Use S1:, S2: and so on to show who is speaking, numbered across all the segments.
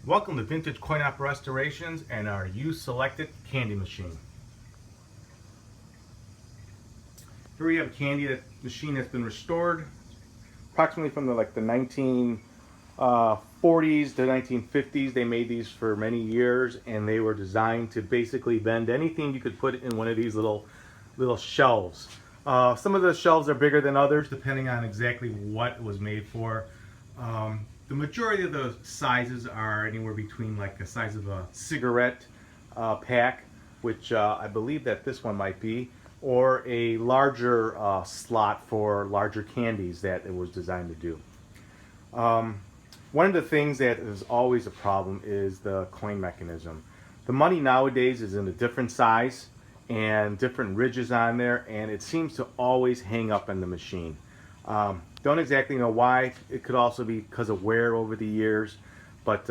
S1: Welcome to Vintage Coin Op Restorations and our You Selected candy machine. Here we have a candy machine that's been restored approximately from the 1940s to 1950s. They made these for many years, and they were designed to basically bend anything you could put in one of these little shelves. Some of the shelves are bigger than others depending on exactly what it was made for. The majority of the sizes are anywhere between like the size of a cigarette pack, which I believe that this one might be, or a larger slot for larger candies that it was designed to do. One of the things that is always a problem is the coin mechanism. The money nowadays is in a different size and different ridges on there, and it seems to always hang up in the machine. Don't exactly know why. It could also be because of wear over the years, but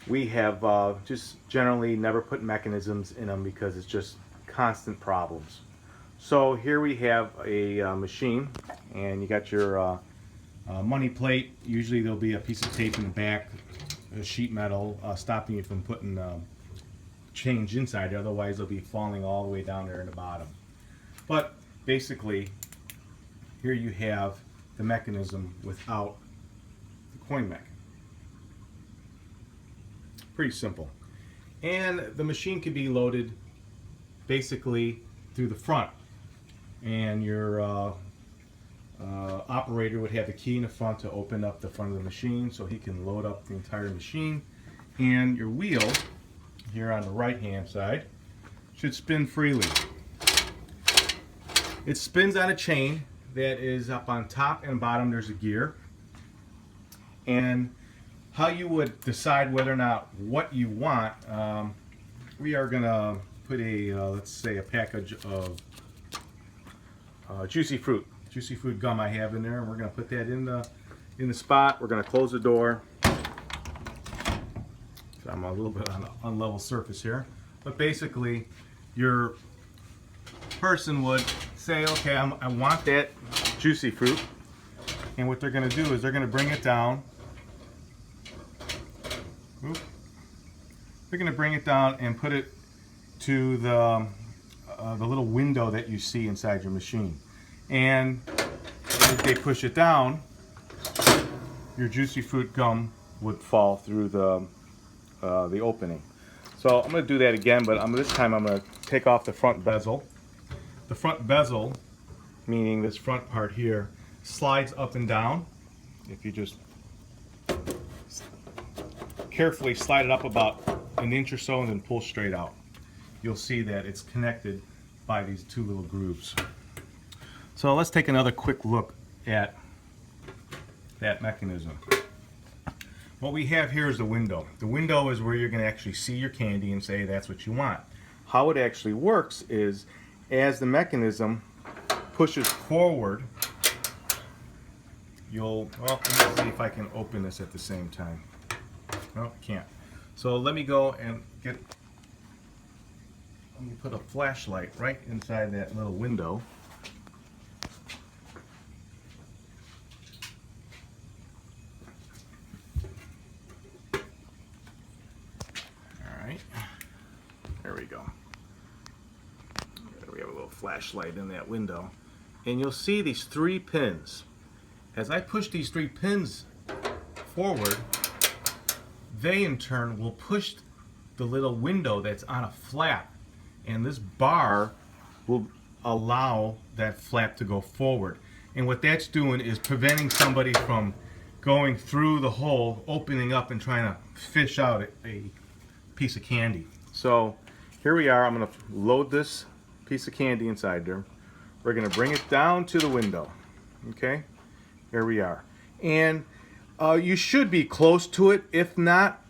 S1: we have just generally never put mechanisms in them because it's just constant problems. So here we have a machine, and you got your money plate. Usually there'll be a piece of tape in the back, a sheet metal, stopping you from putting change inside there. Otherwise they'll be falling all the way down there in the bottom. But basically, here you have the mechanism without the coin mech. Pretty simple. And the machine can be loaded basically through the front. And your operator would have the key in the front to open up the front of the machine so he can load up the entire machine. And your wheel here on the right hand side should spin freely. It spins on a chain that is up on top and bottom. There's a gear, and how you would decide whether or not what you want, we are gonna put a let's say a package of juicy fruit gum I have in there, and we're gonna put that in the spot. We're gonna close the door. So I'm a little bit on an unlevel surface here, but basically your person would say, okay, I want that juicy fruit, and what they're going to do is they're going to bring it down. They're going to bring it down and put it to the little window that you see inside your machine, and as they push it down, your juicy fruit gum would fall through the opening. So I'm going to do that again, but this time I'm going to take off the front bezel. The front bezel, meaning this front part here, slides up and down. If you just carefully slide it up about an inch or so and then pull straight out, you'll see that it's connected by these two little grooves. So let's take another quick look at that mechanism. What we have here is the window. The window is where you're going to actually see your candy and say that's what you want. How it actually works is, as the mechanism pushes forward, well, let me see if I can open this at the same time. No, can't. So let me go and let me put a flashlight right inside that little window. Alright, there we go. We have a little flashlight in that window, and you'll see these three pins. As I push these three pins forward, they in turn will push the little window that's on a flap, and this bar will allow that flap to go forward. And what that's doing is preventing somebody from going through the hole, opening up and trying to fish out a piece of candy. So here we are. I'm going to load this piece of candy inside there. We're going to bring it down to the window. Okay, here we are, and you should be close to it. If not,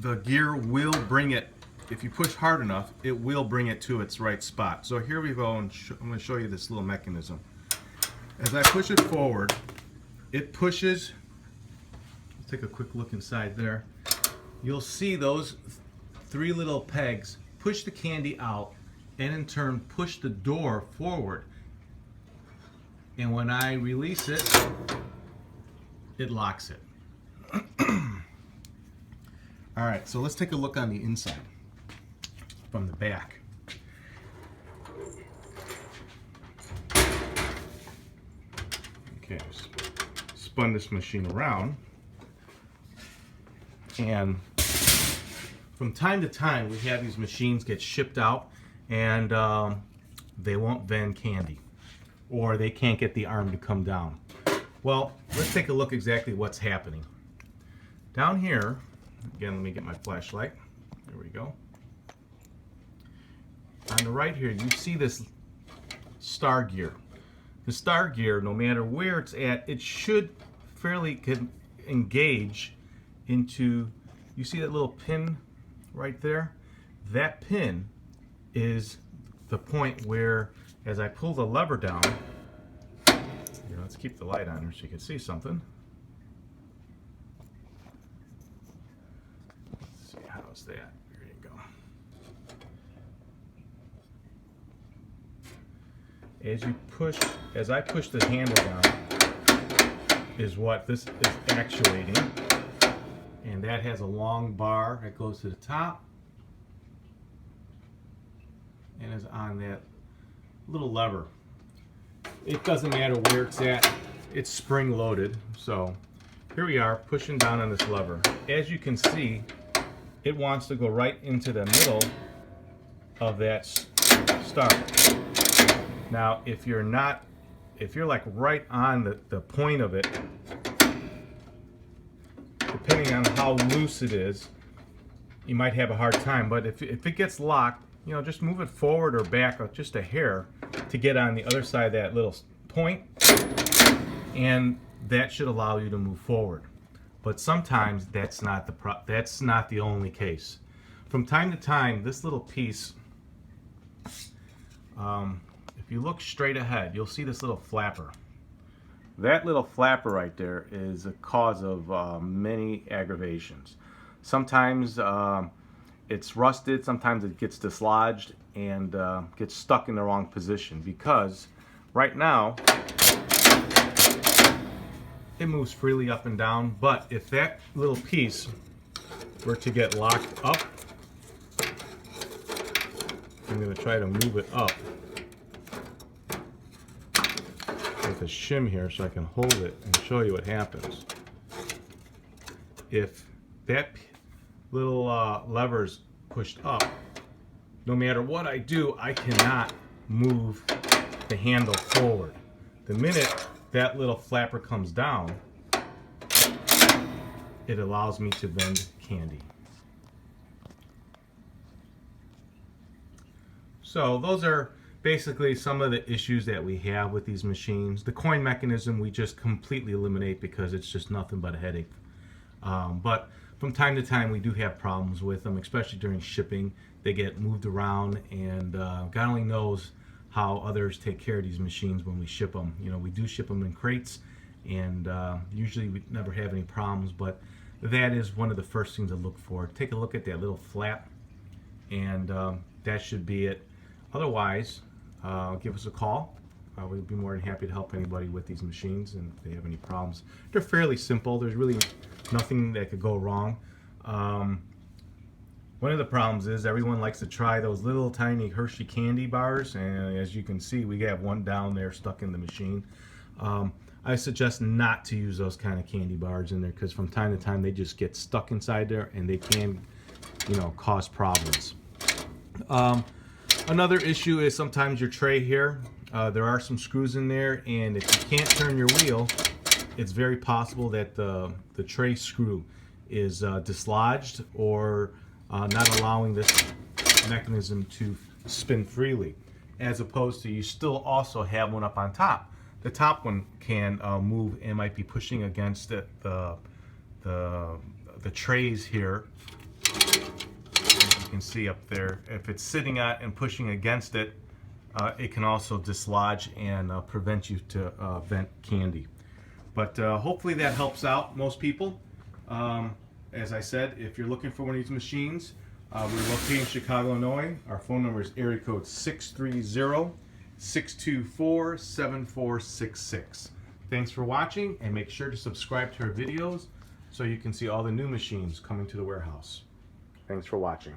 S1: the gear will bring it. If you push hard enough, it will bring it to its right spot. So here we go, and I'm going to show you this little mechanism. As I push it forward, it pushes. Let's take a quick look inside there. You'll see those three little pegs push the candy out, and in turn push the door forward. And when I release it, it locks it. All right, so let's take a look on the inside from the back. Okay, spun this machine around, and from time to time we have these machines get shipped out and they won't vend candy, or they can't get the arm to come down. Well, let's take a look exactly what's happening. Down here, again, let me get my flashlight. There we go. On the right here, you see this star gear. The star gear, no matter where it's at, it should fairly engage into, you see that little pin right there? That pin is the point where, as I pull the lever down, here, let's keep the light on here so you can see something. Let's see, how's that? There you go. As I push the handle down, is what this is actuating, and that has a long bar that goes to the top and is on that little lever. It doesn't matter where it's at, it's spring loaded. So here we are pushing down on this lever. As you can see, it wants to go right into the middle of that star. Now if you're like right on the point of it, depending on how loose it is, you might have a hard time. But if it gets locked, you know, just move it forward or back just a hair to get on the other side of that little point, and that should allow you to move forward. But sometimes that's not the only case. From time to time, this little piece, if you look straight ahead, you'll see this little flapper. That little flapper right there is a cause of many aggravations. Sometimes it's rusted, sometimes it gets dislodged and gets stuck in the wrong position, because right now it moves freely up and down. But if that little piece were to get locked up, I'm going to try to move it up with a shim here so I can hold it and show you what happens. If that little lever's pushed up, no matter what I do, I cannot move the handle forward. The minute that little flapper comes down, it allows me to vend candy. So those are basically some of the issues that we have with these machines. The coin mechanism we just completely eliminate because it's just nothing but a headache. But from time to time we do have problems with them, especially during shipping. They get moved around, and God only knows how others take care of these machines when we ship them. You know, we do ship them in crates, and usually we never have any problems, but that is one of the first things to look for. Take a look at that little flap, and that should be it. Otherwise, give us a call. We'd be more than happy to help anybody with these machines, and if they have any problems. They're fairly simple. There's really nothing that could go wrong. One of the problems is everyone likes to try those little tiny Hershey candy bars, and as you can see, we have one down there stuck in the machine. I suggest not to use those kind of candy bars in there, because from time to time they just get stuck inside there and they can, you know, cause problems. Another issue is sometimes your tray here, there are some screws in there, and if you can't turn your wheel, it's very possible that the tray screw is dislodged or not allowing this mechanism to spin freely, as opposed to you still also have one up on top. The top one can move and might be pushing against the trays here. As you can see up there, if it's sitting at and pushing against it, it can also dislodge and prevent you to vent candy. But hopefully that helps out most people. As I said, if you're looking for one of these machines, we're located in Chicago, Illinois. Our phone number is area code 630-624-7466. Thanks for watching, and make sure to subscribe to our videos so you can see all the new machines coming to the warehouse. Thanks for watching.